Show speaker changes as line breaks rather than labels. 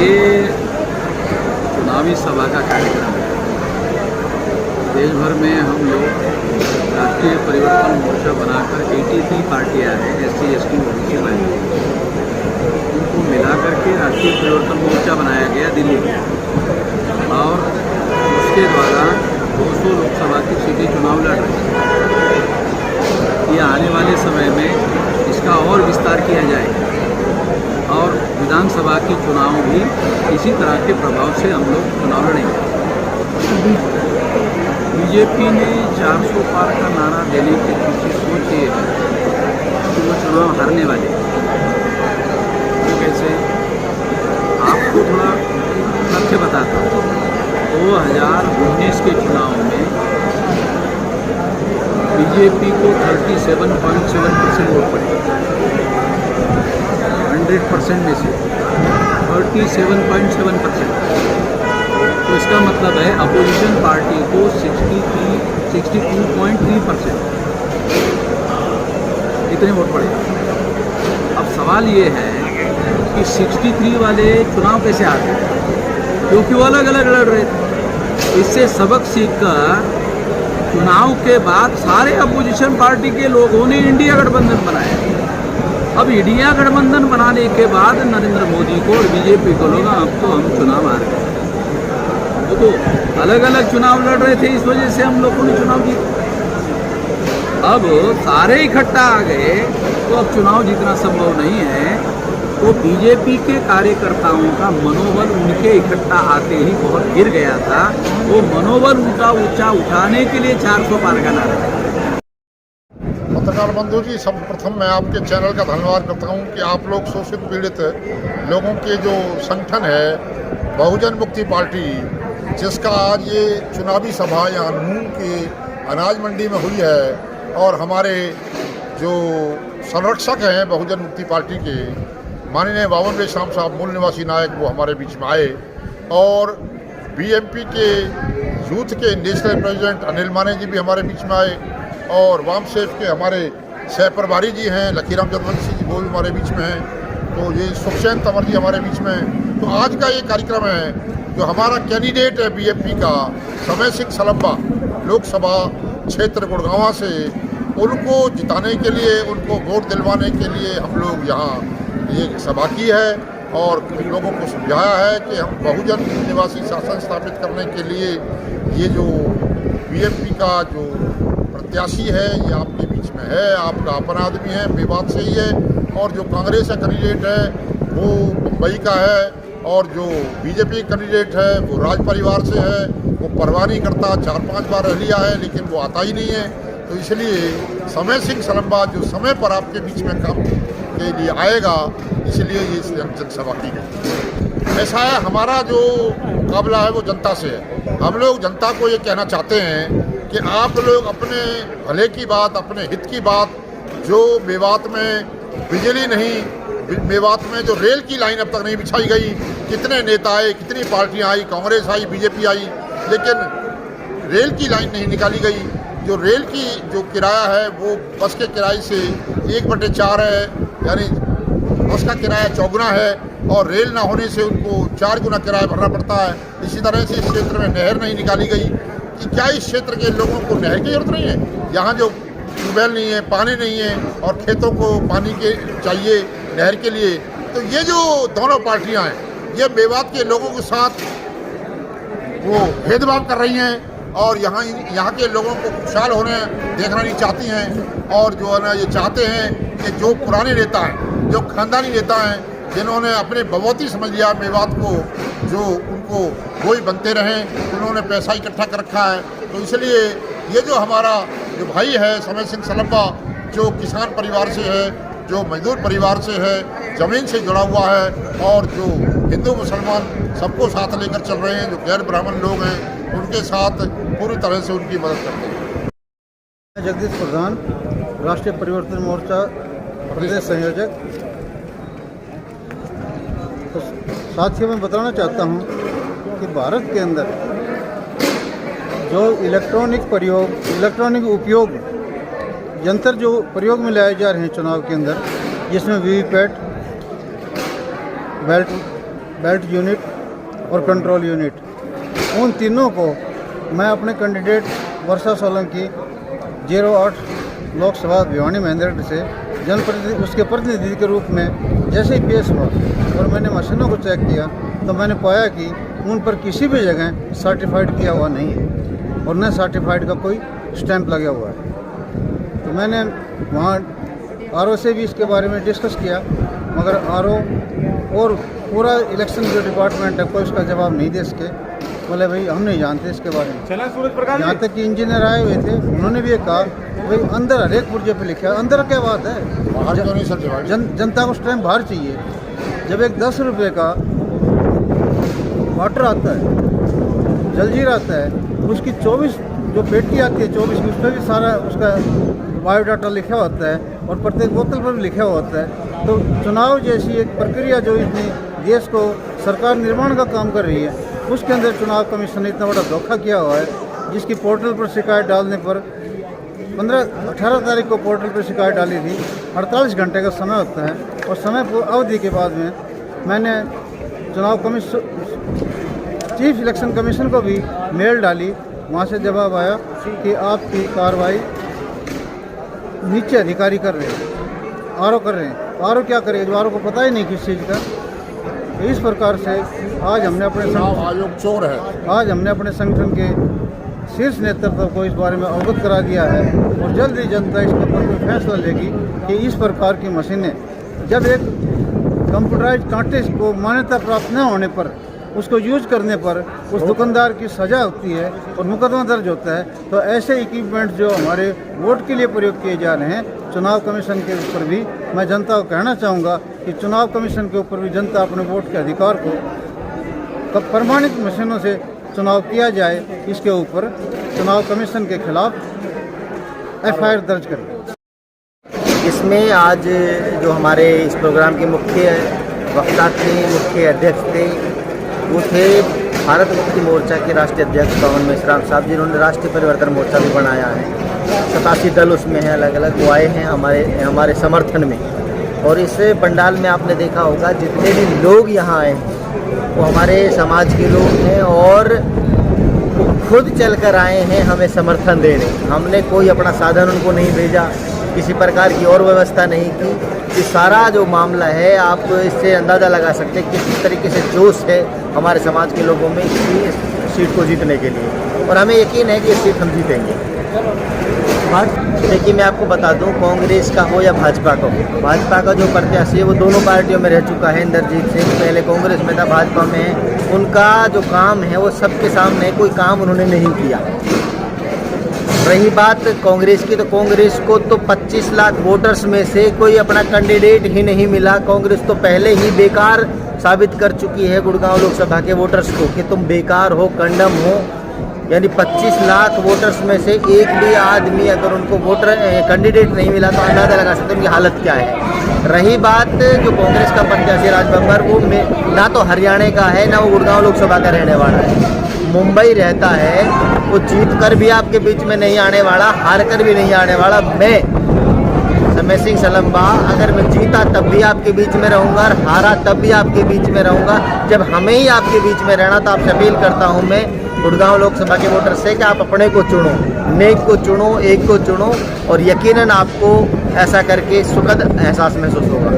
ये चुनावी सभा का कार्यक्रम है। देश भर में हम लोग राष्ट्रीय परिवर्तन मोर्चा बनाकर 83 पार्टियां हैं, SC, ST, OBC वाली, उनको मिला करके राष्ट्रीय परिवर्तन मोर्चा बनाया गया दिल्ली में, और उसके द्वारा 200 लोकसभा की सीटें चुनाव लड़ रही हैं। ये आने वाले समय में इसका और विस्तार किया जाएगा और विधानसभा की चुनाव भी इसी तरह के प्रभाव से हम लोग चुनाव लड़ेंगे। बीजेपी ने 400 पार का नारा देने के पीछे सोच ये है कि वो चुनाव हारने वाले हैं। तो कैसे, आपको थोड़ा तथ्य बताता हूँ। 2019 के चुनाव में बीजेपी को 37.7% वोट पड़े, 100% में से 37.7%। तो इसका मतलब है अपोजिशन पार्टी को 62.3% इतने वोट पड़े। अब सवाल ये है कि 63 वाले चुनाव कैसे आ गए, क्योंकि वो अलग अलग लड़ रहे थे। इससे सबक सीखकर चुनाव के बाद सारे अपोजिशन पार्टी के लोगों ने इंडिया गठबंधन बनाया। अब इंडिया गठबंधन बनाने के बाद नरेंद्र मोदी को और बीजेपी को लोग अब तो हम चुनाव हार गए। तो अलग अलग चुनाव लड़ रहे थे, इस वजह से हम लोगों ने चुनाव जीता। अब सारे इकट्ठा आ गए तो अब चुनाव जीतना संभव नहीं है। तो बीजेपी के कार्यकर्ताओं का मनोबल उनके इकट्ठा आते ही बहुत गिर गया था। वो मनोबल उनका ऊंचा उठाने के लिए 400 पार का नारा।
पत्रकार बंधु जी, सर्वप्रथम मैं आपके चैनल का धन्यवाद करता हूं कि आप लोग शोषित पीड़ित लोगों के जो संगठन है बहुजन मुक्ति पार्टी, जिसका आज ये चुनावी सभा यहाँ नून के अनाज मंडी में हुई है, और हमारे जो संरक्षक हैं बहुजन मुक्ति पार्टी के माननीय बावन रेशम साहब, मूल निवासी नायक, वो हमारे बीच में आए, और BMP के यूथ के नेशनल प्रेसिडेंट अनिल माने जी भी हमारे बीच में आए, और वामसेफ के हमारे सह प्रभारी जी हैं लकीराम जदवंशी जी, वो भी हमारे बीच में हैं। तो ये सुखचैन तंवर जी हमारे बीच में हैं। तो आज का ये कार्यक्रम है, जो हमारा कैंडिडेट है BMP का समय सिंह सलम्बा, लोकसभा क्षेत्र गुड़गांवा से, उनको जिताने के लिए, उनको वोट दिलवाने के लिए हम लोग यहाँ ये सभा की है, और लोगों को समझाया है कि हम बहुजन निवासी शासन स्थापित करने के लिए ये जो BMP का जो प्रत्याशी है ये आपके बीच में है, आपका अपना आदमी है, मेवात से ही है, और जो कांग्रेस का कैंडिडेट है वो मुंबई का है, और जो बीजेपी कैंडिडेट है वो राज परिवार से है, वो परवाह नहीं करता, 4-5 बार रह लिया है लेकिन वो आता ही नहीं है। तो इसलिए समय सिंह सलम्बा जो समय पर आपके बीच में काम के लिए आएगा, इसलिए ये जनसभा की गई। ऐसा है, हमारा जो मुकाबला है वो जनता से है। हम लोग जनता को ये कहना चाहते हैं कि आप लोग अपने भले की बात, अपने हित की बात, जो मेवात में बिजली नहीं, मेवात में जो रेल की लाइन अब तक नहीं बिछाई गई, कितने नेता आए, कितनी पार्टियां आई, कांग्रेस आई, BJP आई, लेकिन रेल की लाइन नहीं निकाली गई। जो रेल की जो किराया है वो बस के किराए से 1/4 है, यानी बस का किराया 4 गुना है, और रेल ना होने से उनको 4 गुना किराया भरना पड़ता है। इसी तरह से इस क्षेत्र में नहर नहीं निकाली गई कि क्या इस क्षेत्र के लोगों को नहर की जरूरत नहीं है? यहाँ जो ट्यूबवेल नहीं है, पानी नहीं है, और खेतों को पानी के चाहिए नहर के लिए। तो ये जो दोनों पार्टियां हैं, ये मेवात के लोगों के साथ वो भेदभाव कर रही हैं, और यहाँ के लोगों को खुशहाल होने देखना नहीं चाहती हैं, और जो है ना ये चाहते हैं कि जो पुराने नेता हैं, जो खानदानी नेता हैं, जिन्होंने अपने बवौती समझ लिया मेवात को, जो उनको वही बनते रहें, उन्होंने पैसा इकट्ठा कर रखा है। तो इसलिए ये जो हमारा जो भाई है समय सिंह सलम्बा, जो किसान परिवार से है, जो मजदूर परिवार से है, ज़मीन से जुड़ा हुआ है, और जो हिंदू मुसलमान सबको साथ लेकर चल रहे हैं, जो गैर ब्राह्मण लोग हैं उनके साथ पूरी तरह से उनकी मदद करते हैं।
जगदीश प्रधान, राष्ट्रीय परिवर्तन मोर्चा प्रदेश संयोजक। तो साथियों, मैं बताना चाहता हूँ कि भारत के अंदर जो इलेक्ट्रॉनिक उपयोग यंत्र जो प्रयोग में लाए जा रहे हैं चुनाव के अंदर, जिसमें वीवीपैट, बेल्ट यूनिट और कंट्रोल यूनिट, उन तीनों को मैं अपने कैंडिडेट वर्षा सोलंकी 08 लोकसभा भिवानी महेंद्रगढ़ से जनप्रतिनिधि उसके प्रतिनिधि के रूप में जैसे ही पेश हुआ और मैंने मशीनों को चेक किया तो मैंने पाया कि उन पर किसी भी जगह सर्टिफाइड किया हुआ नहीं है और न सर्टिफाइड का कोई स्टैंप लगा हुआ है। तो मैंने वहाँ आरओ से भी इसके बारे में डिस्कस किया, मगर आरओ और पूरा इलेक्शन जो डिपार्टमेंट है कोई उसका जवाब नहीं दे सके। बोले भाई हम नहीं जानते इसके बारे में। यहाँ तक कि इंजीनियर आए हुए थे, उन्होंने भी ये कहा भाई अंदर हर एक पुर्जे पे लिखा है, अंदर क्या बात है, जनता को स्टैंप बाहर चाहिए। जब एक 10 रुपये का वाटर आता है, जलजीरा आता है, उसकी 24 जो पेटी आती है 24 उस पर भी सारा उसका बायोडाटा लिखा होता है और प्रत्येक बोतल पर भी लिखा हुआ होता है। तो चुनाव जैसी एक प्रक्रिया जो इतनी देश को सरकार निर्माण का काम कर रही है, उसके अंदर चुनाव कमीशन ने इतना बड़ा धोखा किया हुआ है, जिसकी पोर्टल पर शिकायत डालने पर 18 तारीख को पोर्टल पर शिकायत डाली थी। 48 घंटे का समय होता है और समय अवधि के बाद में मैंने चुनाव कमीशन चीफ इलेक्शन कमीशन को भी मेल डाली। वहाँ से जवाब आया कि आपकी कार्रवाई नीचे अधिकारी कर रहे हैं, आरओ कर रहे हैं। आरओ क्या करेगा, जो आरओ को पता ही नहीं किस चीज़ का। इस प्रकार से आज हमने अपने
आयोग चोर है।
आज हमने अपने संगठन के शीर्ष नेतृत्व को इस बारे में अवगत करा दिया है और जल्द ही जनता इसके ऊपर कोई फैसला लेगी कि इस प्रकार की मशीनें जब एक कंप्यूटराइज कांटे को मान्यता प्राप्त न होने पर उसको यूज करने पर उस दुकानदार की सज़ा होती है और मुकदमा दर्ज होता है, तो ऐसे इक्विपमेंट जो हमारे वोट के लिए प्रयोग किए जा रहे हैं चुनाव कमीशन के ऊपर भी मैं जनता को कहना चाहूँगा कि चुनाव कमीशन के ऊपर भी जनता अपने वोट के अधिकार को प्रमाणित मशीनों से चुनाव किया जाए, इसके ऊपर चुनाव कमीशन के खिलाफ FIR दर्ज करें।
इसमें आज जो हमारे इस प्रोग्राम के मुख्य वक्ता थे, मुख्य अध्यक्ष थे, वो थे भारत मुक्ति मोर्चा के राष्ट्रीय अध्यक्ष पवन मेश्राम साहब, जिन्होंने राष्ट्रीय परिवर्तन मोर्चा भी बनाया है। 87 दल उसमें हैं, अलग अलग वो आए हैं हमारे समर्थन में। और इस पंडाल में आपने देखा होगा जितने भी लोग यहाँ आए हैं वो हमारे समाज के लोग हैं और वो खुद चलकर आए हैं हमें समर्थन देने। हमने कोई अपना साधन उनको नहीं भेजा, किसी प्रकार की और व्यवस्था नहीं की। ये सारा जो मामला है आप इससे अंदाज़ा लगा सकते हैं किस तरीके से जोश है हमारे समाज के लोगों में इस सीट को जीतने के लिए, और हमें यकीन है कि ये सीट हम जीतेंगे। देखिए मैं आपको बता दूं, कांग्रेस का हो या भाजपा का हो, भाजपा का जो प्रत्याशी है वो दोनों पार्टियों में रह चुका है। इंद्रजीत सिंह पहले कांग्रेस में था, भाजपा में है। उनका जो काम है वो सबके सामने, कोई काम उन्होंने नहीं किया। रही बात कांग्रेस की, तो कांग्रेस को तो 25 लाख वोटर्स में से कोई अपना कैंडिडेट ही नहीं मिला। कांग्रेस तो पहले ही बेकार साबित कर चुकी है गुड़गांव लोकसभा के वोटर्स को कि तुम बेकार हो, कंडम हो। यानी 25 लाख वोटर्स में से एक भी आदमी अगर उनको वोटर कैंडिडेट नहीं मिला तो अंदाज़ा लगा सकते हैं उनकी हालत क्या है। रही बात जो कांग्रेस का प्रत्याशी राज बब्बर, वो ना तो हरियाणा का है ना वो गुड़गांव लोकसभा का रहने वाला है, मुंबई रहता है। वो जीत कर भी आपके बीच में नहीं आने वाला, हार कर भी नहीं आने वाला। मैं समय सिंह सलम्बा अगर मैं जीता तब भी आपके बीच में रहूँगा और हारा तब भी आपके बीच में रहूँगा। जब हमें ही आपके बीच में रहना, तो आपसे अपील करता हूँ मैं गुड़गांव लोकसभा के वोटर से कि आप अपने को चुनो, नेक को चुनो, एक को चुनो, और यकीनन आपको ऐसा करके सुखद एहसास महसूस होगा।